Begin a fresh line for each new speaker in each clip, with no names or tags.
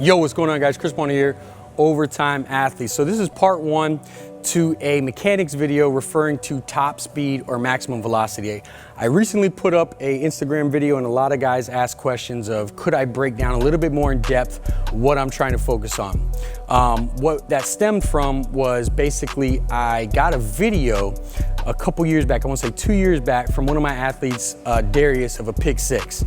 Yo, what's going on, guys? Chris Bonner here, Overtime Athletes. So this is part one to a mechanics video referring to top speed or maximum velocity. I recently put up an Instagram video and a lot of guys asked questions of, could I break down a little bit more in depth what I'm trying to focus on? What that stemmed from was basically I got a video a couple years back, I want to say 2 years back, from one of my athletes, Darius, of a pick six.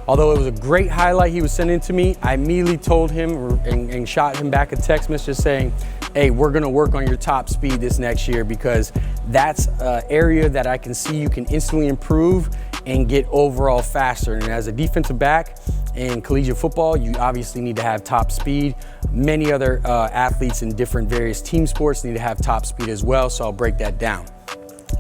Although it was a great highlight he was sending to me, I immediately told him and shot him back a text message saying, hey, we're gonna work on your top speed this next year because that's an area that I can see you can instantly improve and get overall faster. And as a defensive back in collegiate football, you obviously need to have top speed. Many other athletes in different various team sports need to have top speed as well, so I'll break that down.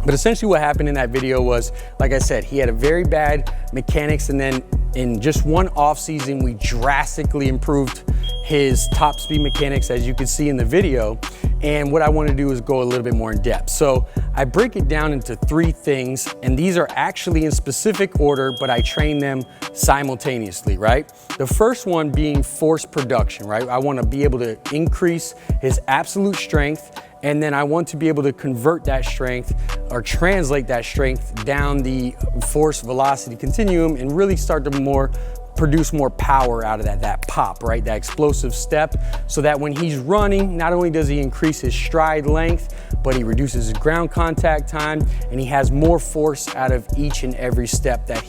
But essentially what happened in that video was, like I said, he had a very bad mechanics, and then in just one off season, we drastically improved his top speed mechanics, as you can see in the video. And what I want to do is go a little bit more in depth. So I break it down into three things, and these are actually in specific order, but I train them simultaneously, right? The first one being force production, right? I want to be able to increase his absolute strength, and then I want to be able to convert that strength or translate that strength down the force velocity continuum and really start to produce more power out of that pop, right? That explosive step, so that when he's running, not only does he increase his stride length, but he reduces his ground contact time, and he has more force out of each and every step that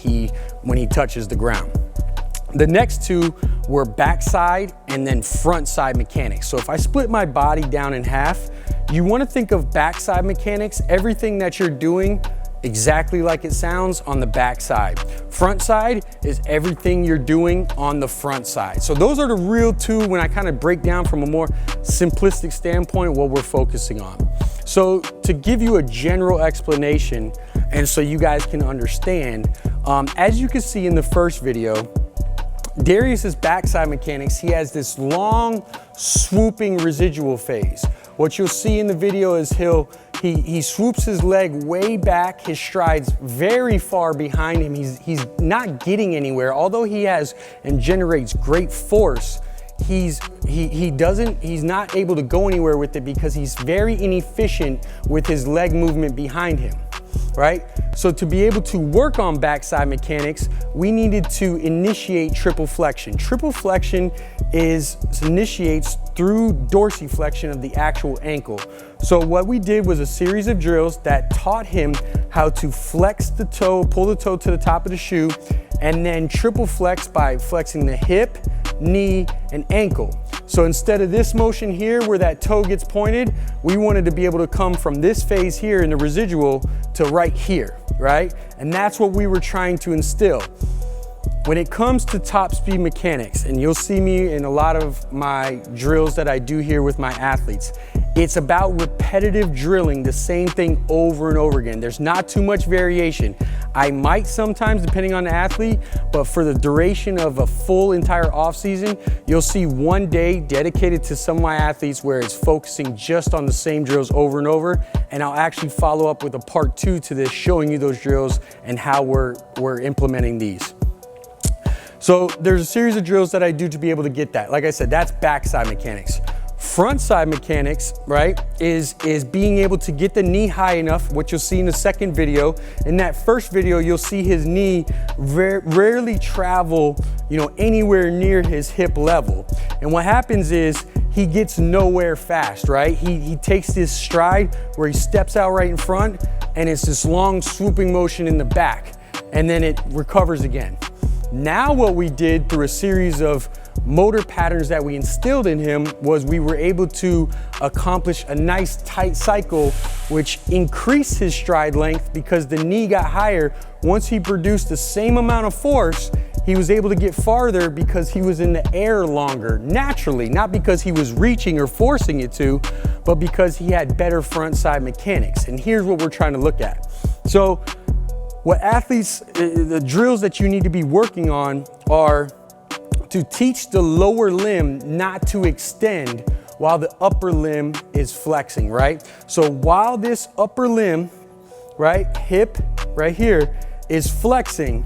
when he touches the ground. The next two were backside and then front side mechanics. So if I split my body down in half, you want to think of backside mechanics, everything that you're doing exactly like it sounds on the back side. Front side is everything you're doing on the front side. So those are the real two when I kind of break down from a more simplistic standpoint what we're focusing on. So to give you a general explanation and so you guys can understand, as you can see in the first video, Darius's backside mechanics, he has this long swooping residual phase. What you'll see in the video is he swoops his leg way back, his strides very far behind him. He's not getting anywhere. Although he has and generates great force, he's not able to go anywhere with it because he's very inefficient with his leg movement behind him, right? So to be able to work on backside mechanics, we needed to initiate triple flexion. Triple flexion initiates through dorsiflexion of the actual ankle. So what we did was a series of drills that taught him how to flex the toe, pull the toe to the top of the shoe, and then triple flex by flexing the hip, knee, and ankle. So instead of this motion here where that toe gets pointed, we wanted to be able to come from this phase here in the residual to right here, right? And that's what we were trying to instill. When it comes to top speed mechanics, and you'll see me in a lot of my drills that I do here with my athletes, it's about repetitive drilling the same thing over and over again. There's not too much variation. I might sometimes, depending on the athlete, but for the duration of a full entire off season, you'll see one day dedicated to some of my athletes where it's focusing just on the same drills over and over. And I'll actually follow up with a part two to this, showing you those drills and how we're implementing these. So there's a series of drills that I do to be able to get that. Like I said, that's backside mechanics. Front side mechanics, right, is being able to get the knee high enough, what you'll see in the second video. In that first video, you'll see his knee rarely travel, anywhere near his hip level. And what happens is he gets nowhere fast, right? He takes this stride where he steps out right in front, and it's this long swooping motion in the back, and then it recovers again. Now what we did through a series of motor patterns that we instilled in him was we were able to accomplish a nice tight cycle, which increased his stride length because the knee got higher. Once he produced the same amount of force, he was able to get farther because he was in the air longer, naturally, not because he was reaching or forcing it to, but because he had better front side mechanics. And here's what we're trying to look at. So what athletes, the drills that you need to be working on are to teach the lower limb not to extend while the upper limb is flexing, right? So while this upper limb, right, hip right here, is flexing,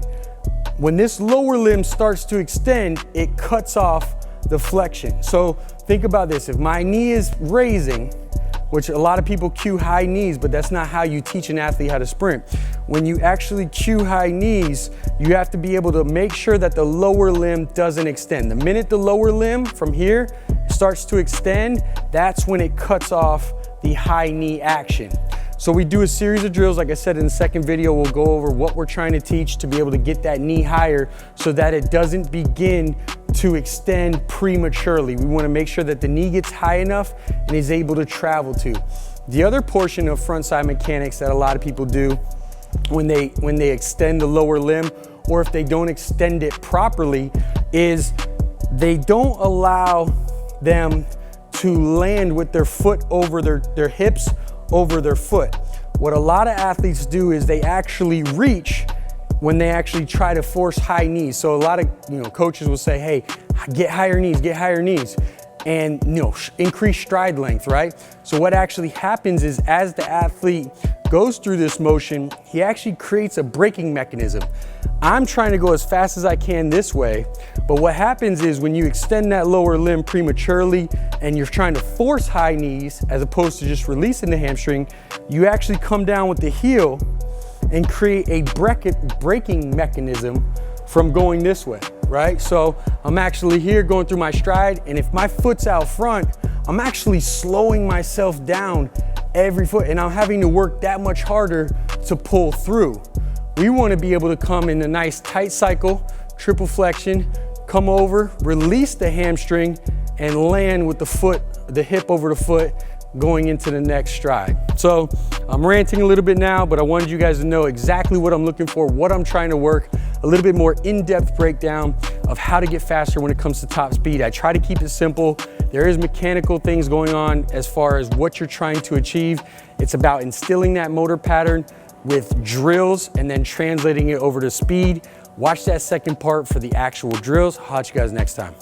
when this lower limb starts to extend, it cuts off the flexion. So think about this, if my knee is raising, which a lot of people cue high knees, but that's not how you teach an athlete how to sprint. When you actually cue high knees, you have to be able to make sure that the lower limb doesn't extend. The minute the lower limb from here starts to extend, that's when it cuts off the high knee action. So we do a series of drills. Like I said in the second video, we'll go over what we're trying to teach to be able to get that knee higher so that it doesn't begin to extend prematurely. We want to make sure that the knee gets high enough and is able to travel to. The other portion of frontside mechanics that a lot of people do when they extend the lower limb, or if they don't extend it properly, is they don't allow them to land with their foot over their hips over their foot. What a lot of athletes do is they actually reach when they actually try to force high knees. So a lot of coaches will say, hey, get higher knees, and increase stride length, right? So what actually happens is as the athlete goes through this motion, he actually creates a braking mechanism. I'm trying to go as fast as I can this way, but what happens is when you extend that lower limb prematurely and you're trying to force high knees as opposed to just releasing the hamstring, you actually come down with the heel and create a braking mechanism from going this way, right? So I'm actually here going through my stride, and if my foot's out front, I'm actually slowing myself down every foot, and I'm having to work that much harder to pull through. We want to be able to come in a nice tight cycle, triple flexion, come over, release the hamstring, and land with the foot, the hip over the foot, going into the next stride. So I'm ranting a little bit now, but I wanted you guys to know exactly what I'm looking for, what I'm trying to work, a little bit more in-depth breakdown of how to get faster when it comes to top speed. I try to keep it simple. There is mechanical things going on as far as what you're trying to achieve. It's about instilling that motor pattern with drills and then translating it over to speed. Watch that second part for the actual drills. I'll catch you guys next time.